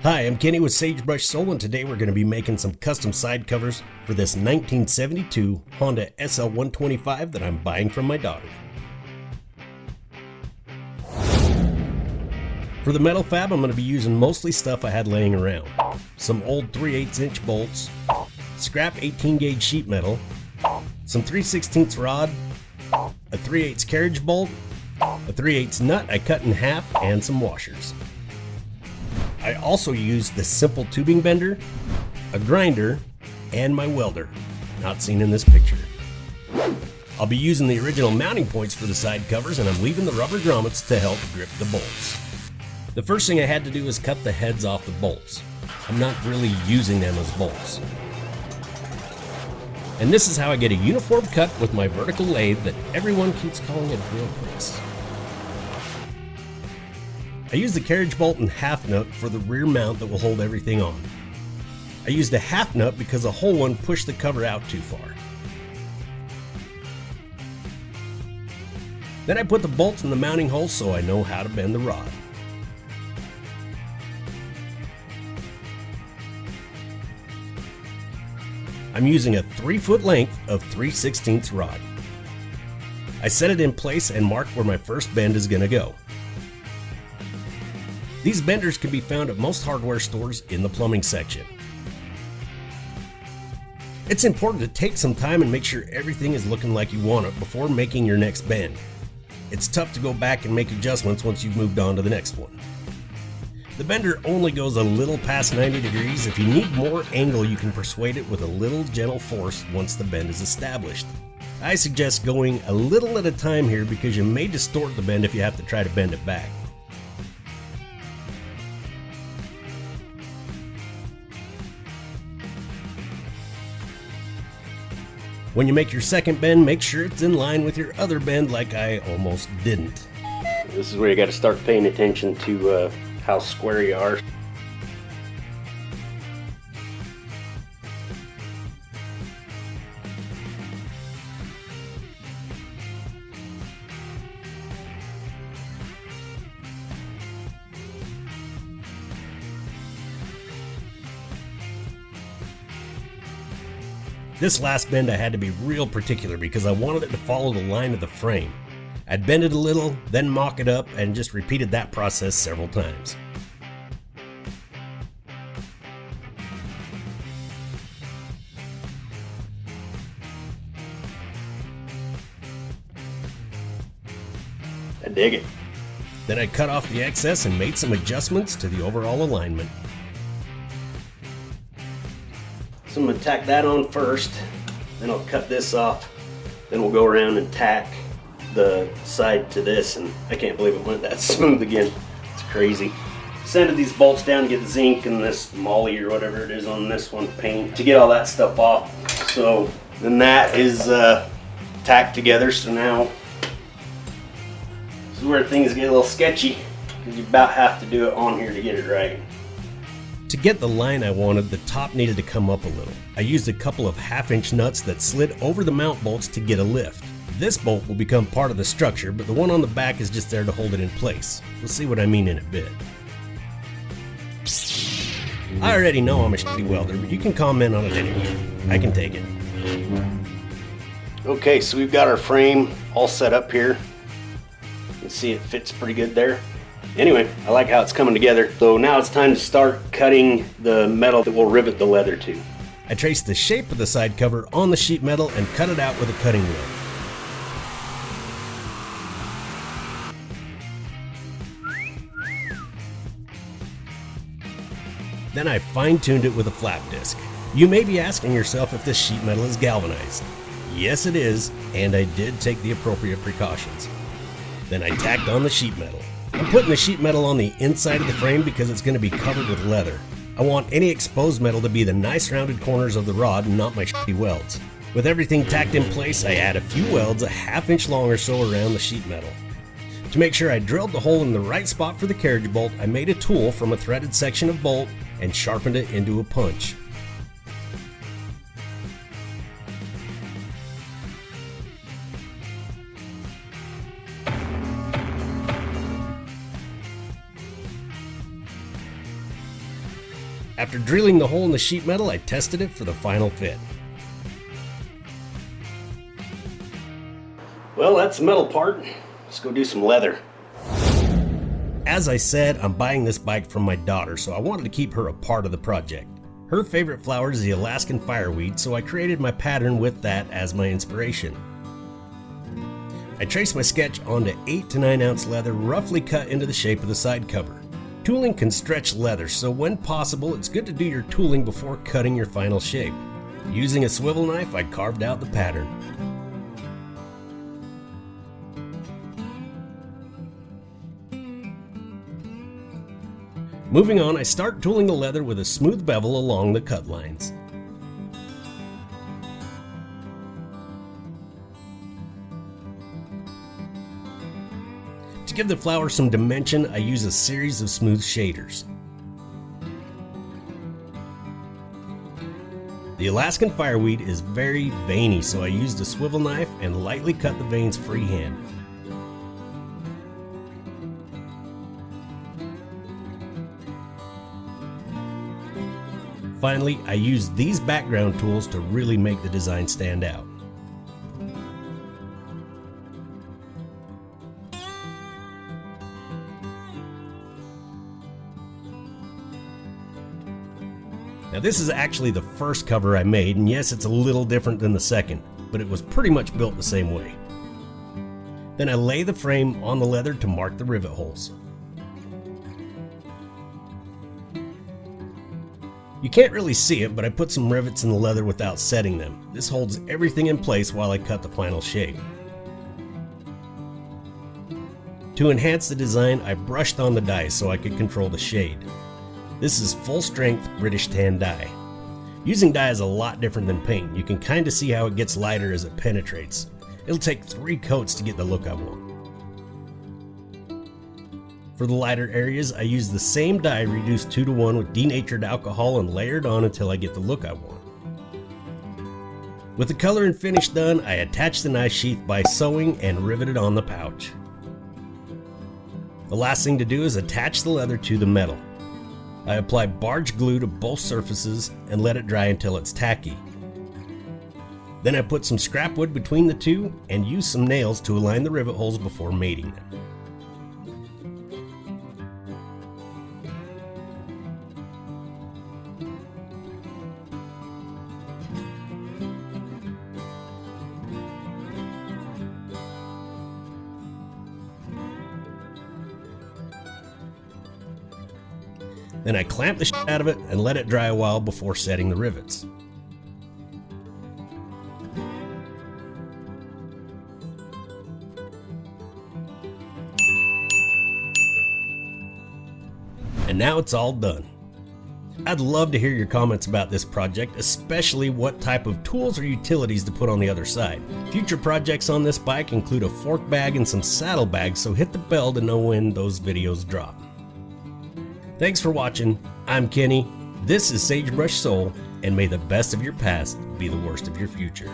Hi, I'm Kenny with Sagebrush Soul, and today we're going to be making some custom side covers for this 1972 Honda SL125 that I'm buying from my daughter. For the metal fab, I'm going to be using mostly stuff I had laying around. Some old 3/8" bolts, scrap 18 gauge sheet metal, some 3/16 rod, a 3/8 carriage bolt, a 3/8 nut I cut in half, and some washers. I also used the simple tubing bender, a grinder, and my welder, not seen in this picture. I'll be using the original mounting points for the side covers, and I'm leaving the rubber grommets to help grip the bolts. The first thing I had to do is cut the heads off the bolts. I'm not really using them as bolts. And this is how I get a uniform cut with my vertical lathe that everyone keeps calling a drill press. I used the carriage bolt and half nut for the rear mount that will hold everything on. I used a half nut because a whole one pushed the cover out too far. Then I put the bolts in the mounting holes so I know how to bend the rod. I'm using a 3-foot length of 3/16 rod. I set it in place and marked where my first bend is going to go. These benders can be found at most hardware stores in the plumbing section. It's important to take some time and make sure everything is looking like you want it before making your next bend. It's tough to go back and make adjustments once you've moved on to the next one. The bender only goes a little past 90 degrees. If you need more angle, you can persuade it with a little gentle force once the bend is established. I suggest going a little at a time here because you may distort the bend if you have to try to bend it back. When you make your second bend, make sure it's in line with your other bend like I almost didn't. This is where you got to start paying attention to how square you are. This last bend I had to be real particular because I wanted it to follow the line of the frame. I'd bend it a little, then mock it up, and just repeated that process several times. I dig it. Then I cut off the excess and made some adjustments to the overall alignment. So I'm going to tack that on first, then I'll cut this off, then we'll go around and tack the side to this, and I can't believe it went that smooth again. It's crazy. Sanded these bolts down to get zinc and this moly or whatever it is on this one, paint, to get all that stuff off. So then that is tacked together, so now this is where things get a little sketchy because you about have to do it on here to get it right. To get the line I wanted, the top needed to come up a little. I used a couple of 1/2" nuts that slid over the mount bolts to get a lift. This bolt will become part of the structure, but the one on the back is just there to hold it in place. You'll see what I mean in a bit. I already know I'm a shitty welder, but you can comment on it anyway. I can take it. Okay, so we've got our frame all set up here. You can see it fits pretty good there. Anyway, I like how it's coming together. So now it's time to start cutting the metal that will rivet the leather to. I traced the shape of the side cover on the sheet metal and cut it out with a cutting wheel. Then I fine-tuned it with a flap disc. You may be asking yourself if this sheet metal is galvanized. Yes, it is, and I did take the appropriate precautions. Then I tacked on the sheet metal. I'm putting the sheet metal on the inside of the frame because it's going to be covered with leather. I want any exposed metal to be the nice rounded corners of the rod and not my shitty welds. With everything tacked in place, I add a few welds a 1/2" long or so around the sheet metal. To make sure I drilled the hole in the right spot for the carriage bolt, I made a tool from a threaded section of bolt and sharpened it into a punch. After drilling the hole in the sheet metal, I tested it for the final fit. Well, that's the metal part. Let's go do some leather. As I said, I'm buying this bike from my daughter, so I wanted to keep her a part of the project. Her favorite flower is the Alaskan fireweed, so I created my pattern with that as my inspiration. I traced my sketch onto 8 to 9 ounce leather roughly cut into the shape of the side cover. Tooling can stretch leather, so when possible, it's good to do your tooling before cutting your final shape. Using a swivel knife, I carved out the pattern. Moving on, I start tooling the leather with a smooth bevel along the cut lines. To give the flower some dimension, I use a series of smooth shaders. The Alaskan fireweed is very veiny, so I used a swivel knife and lightly cut the veins freehand. Finally, I used these background tools to really make the design stand out. Now this is actually the first cover I made, and yes, it's a little different than the second, but it was pretty much built the same way. Then I lay the frame on the leather to mark the rivet holes. You can't really see it, but I put some rivets in the leather without setting them. This holds everything in place while I cut the final shape. To enhance the design, I brushed on the dye so I could control the shade. This is full strength British tan dye. Using dye is a lot different than paint. You can kind of see how it gets lighter as it penetrates. It'll take 3 coats to get the look I want. For the lighter areas, I use the same dye reduced 2:1 with denatured alcohol and layered on until I get the look I want. With the color and finish done, I attach the knife sheath by sewing and riveted on the pouch. The last thing to do is attach the leather to the metal. I apply barge glue to both surfaces and let it dry until it's tacky. Then I put some scrap wood between the two and use some nails to align the rivet holes before mating them. Then I clamp the shit out of it and let it dry a while before setting the rivets. And now it's all done. I'd love to hear your comments about this project, especially what type of tools or utilities to put on the other side. Future projects on this bike include a fork bag and some saddle bags, so hit the bell to know when those videos drop. Thanks for watching. I'm Kenny. This is Sagebrush Soul, and may the best of your past be the worst of your future.